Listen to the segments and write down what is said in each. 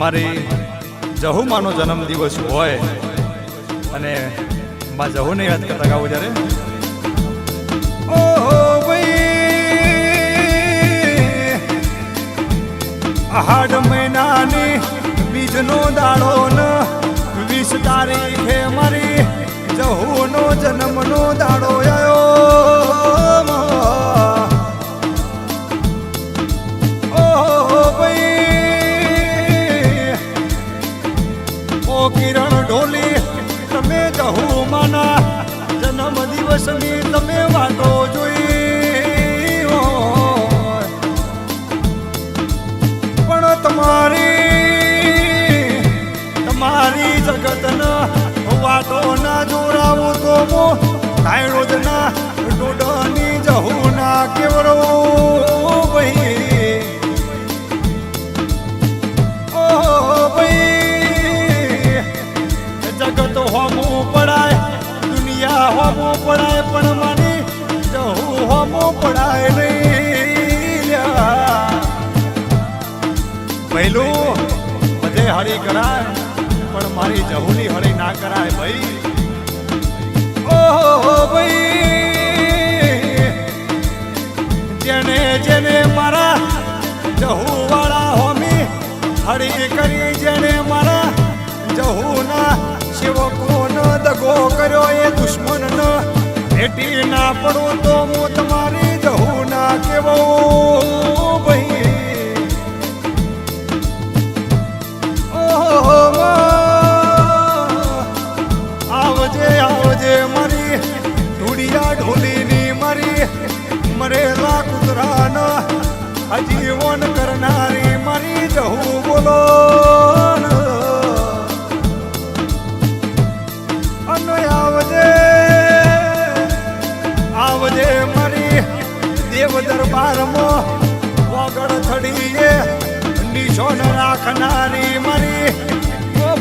મારી જહુમાનો જન્મદિવસ હોય અને માં જહુને યાદ કરતા ગાવું જ્યારે ઓહો ભાઈ આહાડ મહિનાની બીજનો દાડો ન 20 તારીખે મારી જહુનો જન્મનો દાડો આવ્યો કિરણ ઢોલી તમે જહુમાના જન્મ દિવસની તમે વાતો જોઈ પણ તમારી જગતના વાતો ના જોરાવું તો ધાયણો જ ના ડોડાની જહુના કેવરો ભાઈ જગત હોમું પડાય દુનિયા હોમું પડાય પણ મારી જહુ હોમું પડાય નહીં પહેલું બધે હરી કરાય પણ મારી જહુની હરી ના કરાય ભાઈ ઓહો ભાઈ જેને જેને મારા જહુ વાળા હોમી હરી કરી જેને મારા જહુના સેવકોનો દગો કર્યો એ દુશ્મન ન ભેટી ના પડું તો હું તમારી જહુ ના કેવો ભાઈ આવજે આવજે મારી ધૂળિયા ઢોલીની મારી મરેલા કૂતરાના આજીવન કરનારી મારી જહુ બોલો આવજે મારી દેવ દરબારમાં વગડ થડીએ નિશોન રાખનારી મારી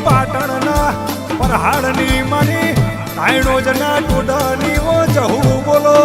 પાટણના પરહાડની મારી ધાયણો જના ટોડાની ઓ જહુ બોલો